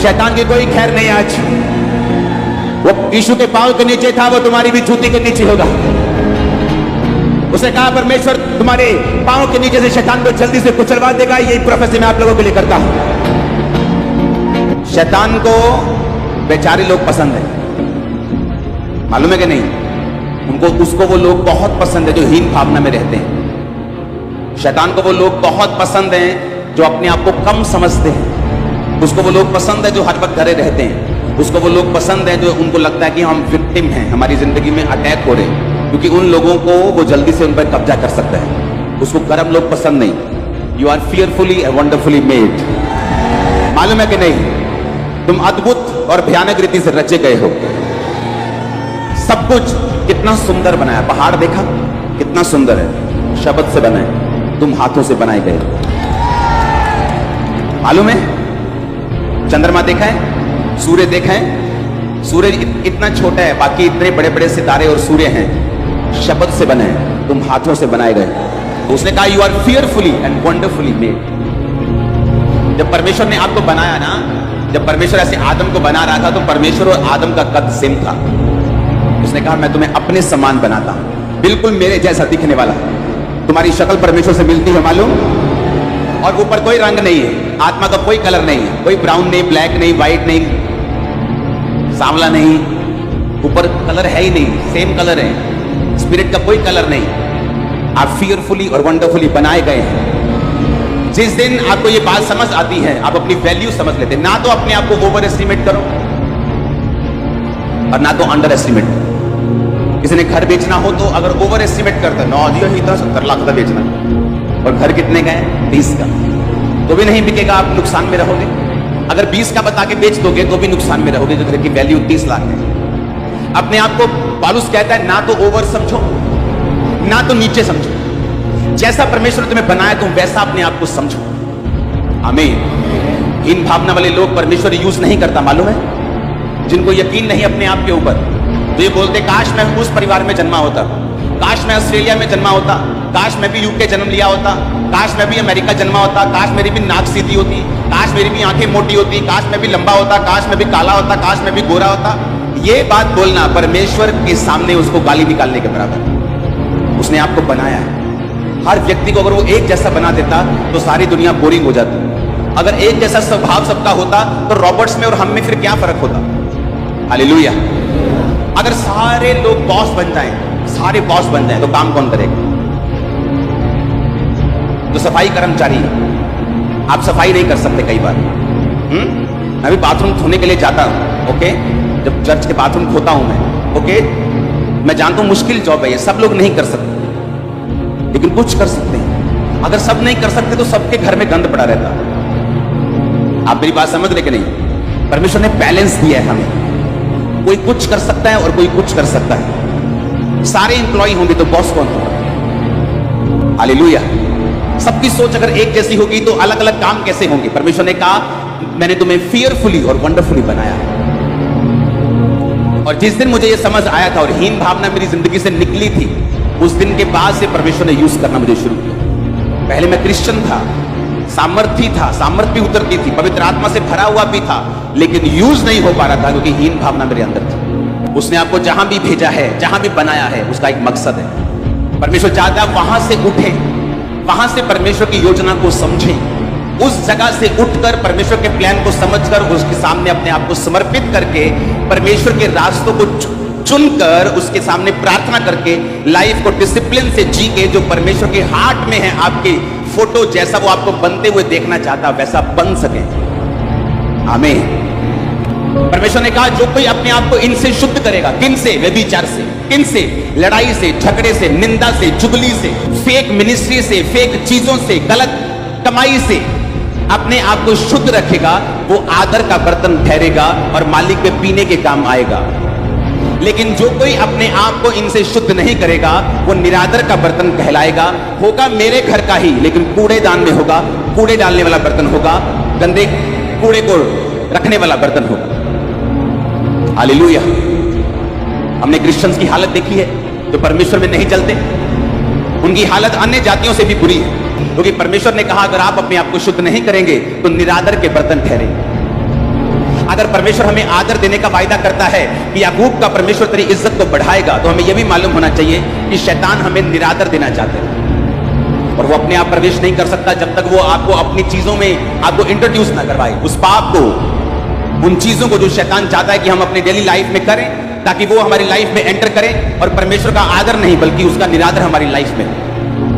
शैतान की कोई खैर नहीं आज। वो यीशु के पांव के नीचे था, वो तुम्हारी भी जूती के नीचे होगा। उसे कहा परमेश्वर तुम्हारे पांव के नीचे से शैतान को जल्दी से कुचलवा देगा। यही प्रोफेसी मैं आप लोगों के लिए करता हूं। शैतान को बेचारे लोग पसंद है, मालूम है कि नहीं? उसको वो लोग बहुत पसंद है जो हीन भावना में रहते हैं। शैतान को वो लोग बहुत पसंद हैं जो अपने आप को कम समझते हैं। उसको वो लोग पसंद है जो हर वक्त डरे रहते हैं। उसको वो लोग पसंद है जो उनको लगता है कि हम विक्टिम हैं, हमारी जिंदगी में अटैक हो रहे हैं, क्योंकि उन लोगों को वो जल्दी से उन पर कब्जा कर सकता है। उसको गर्म लोग पसंद नहीं। You are fearfully and wonderfully made. मालूम है कि नहीं? तुम अद्भुत और भयानक रीति से रचे गए हो। सब कुछ कितना सुंदर बनाया। पहाड़ देखा कितना सुंदर है, शब्द से बना है। तुम हाथों से बनाए गए। मालूम है? चंद्रमा देखा है, सूर्य देखा है? सूर्य इतना छोटा है, बाकी इतने बड़े बड़े सितारे और सूर्य हैं, शब्द से बने हैं। तुम हाथों से बनाए गए। तो उसने कहा you are fearfully and wonderfully made. जब परमेश्वर ने आपको बनाया ना, जब परमेश्वर ऐसे आदम को बना रहा था तो परमेश्वर और आदम का कद सेम था। उसने कहा मैं तुम्हें अपने समान बनाता हूं, बिल्कुल मेरे जैसा दिखने वाला। तुम्हारी शक्ल परमेश्वर से मिलती है, मालूम? और ऊपर कोई रंग नहीं है, आत्मा का कोई कलर नहीं है, कोई ब्राउन नहीं, ब्लैक नहीं, व्हाइट नहीं, सांवला नहीं, ऊपर कलर है ही नहीं, सेम कलर है। स्पिरिट का कोई कलर नहीं। आप फियरफुली और वंडरफुली बनाए गए हैं। जिस दिन आपको ये बात समझ आती है, आप अपनी वैल्यू समझ लेते हैं। ना तो अपने आप को ओवर एस्टिमेट करो और ना तो अंडर एस्टिमेट। किसी ने घर बेचना हो तो अगर ओवर एस्टिमेट करता है, 70 लाख का बेचना, और घर कितने का है? 20 का, तो भी नहीं बिकेगा, आप नुकसान में रहोगे। अगर 20 का बता के बेच दोगे तो भी नुकसान में रहोगे, घर की वैल्यू 30 लाख है। अपने आप को पौलुस कहता है ना तो ओवर समझो ना तो नीचे समझो। जैसा परमेश्वर ने तुम्हें बनाया तुम वैसा अपने आप को समझो। आमीन। हीन भावना वाले लोग परमेश्वर यूज नहीं करता, मालूम है? जिनको यकीन नहीं अपने आप के ऊपर, तो ये बोलते काश मैं उस परिवार में जन्मा होता, काश मैं ऑस्ट्रेलिया में जन्मा होता, काश मैं भी यूके जन्म लिया होता, काश मैं भी अमेरिका जन्मा होता, काश मेरी भी नाक सीधी होती, काश मेरी भी आंखें मोटी होती, काश मैं भी लंबा होता, काश मैं भी काला होता, काश मैं भी गोरा होता। ये बात बोलना परमेश्वर के सामने उसको गाली निकालने के बराबर। उसने आपको बनाया है। हर व्यक्ति को अगर वो एक जैसा बना देता तो सारी दुनिया बोरिंग हो जाती। अगर एक जैसा स्वभाव सबका होता तो रॉबर्ट्स में और हम में फिर क्या फर्क होता? हालेलुया। अगर सारे लोग बॉस बन जाएं, सारे बॉस बन जाएं तो काम कौन करेगा? तो सफाई कर्मचारी, आप सफाई नहीं कर सकते कई बार। मैं भी बाथरूम धोने के लिए जाता हूं, ओके? जब चर्च के बाथरूम धोता हूं मैं, ओके? मैं जानता हूं मुश्किल जॉब है ये, सब लोग नहीं कर सकते, लेकिन कुछ कर सकते हैं। अगर सब नहीं कर सकते तो सबके घर में गंद पड़ा रहता। आप मेरी बात समझ रहे कि नहीं? परमेश्वर ने बैलेंस दिया है हमें। कोई कुछ कर सकता है और कोई कुछ कर सकता है। सारे एम्प्लॉय होंगे तो बॉस कौन होगा? हालेलुया। सबकी सोच अगर एक जैसी होगी तो अलग अलग काम कैसे होंगे? परमेश्वर ने कहा मैंने तुम्हें फियरफुली और वंडरफुली बनाया। और जिस दिन मुझे यह समझ आया था और हीन भावना मेरी जिंदगी से निकली थी, उस दिन के बाद से परमेश्वर ने यूज करना मुझे शुरू किया। पहले मैं क्रिश्चियन था, सामर्थ्य था, सामर्थ्य भी उतरती थी, पवित्र आत्मा से भरा हुआ भी था, लेकिन यूज नहीं हो पा रहा था क्योंकि हीन भावना मेरे अंदर थी। उसने आपको जहां भी भेजा है, जहां भी बनाया है, उसका एक मकसद है। परमेश्वर चाहता है वहां से उठें, वहां से परमेश्वर की योजना को समझें, उस जगह से उठकर परमेश्वर के प्लान को समझकर उसके सामने अपने आप को समर्पित करके परमेश्वर के रास्तों को चुनकर उसके सामने प्रार्थना करके लाइफ को डिसिप्लिन से जी के, जो परमेश्वर के हार्ट में है, आपके फोटो जैसा वो आपको बनते हुए देखना चाहता वैसा बन सके। आमीन। परमेश्वर ने कहा जो कोई अपने आप को इनसे शुद्ध करेगा, किन से? व्यभिचार से, किन से? लड़ाई से, झगड़े से, निंदा से, चुगली से, फेक मिनिस्ट्री से, फेक चीजों से, गलत कमाई से अपने आप को शुद्ध रखेगा, वो आदर का बर्तन ठहरेगा और मालिक के पीने के काम आएगा। लेकिन जो कोई अपने आप को इनसे शुद्ध नहीं करेगा वो निरादर का बर्तन कहलाएगा। होगा मेरे घर का ही, लेकिन कूड़ेदान में होगा, कूड़े डालने वाला बर्तन होगा, गंदे कूड़े को रखने वाला बर्तन होगा। हालेलुया। हमने क्रिश्चियंस की हालत देखी है जो परमेश्वर में नहीं चलते, उनकी हालत अन्य जातियों से भी बुरी है, क्योंकि परमेश्वर ने कहा अगर आप अपने आप को शुद्ध नहीं करेंगे तो निरादर के बर्तन ठहरेंगे। अगर परमेश्वर हमें आदर देने का वायदा करता है कि याकूब का परमेश्वर तेरी इज्जत को बढ़ाएगा, तो हमें यह भी मालूम होना चाहिए कि शैतान हमें निरादर देना चाहते हैं और वो अपने आप प्रवेश नहीं कर सकता जब तक वो आपको अपनी चीजों में आपको इंट्रोड्यूस ना करवाए, उस पाप को, उन चीजों को जो शैतान चाहता है कि हम अपनी डेली लाइफ में करें, ताकि वो हमारी लाइफ में एंटर करें और परमेश्वर का आदर नहीं बल्कि उसका निरादर हमारी लाइफ में।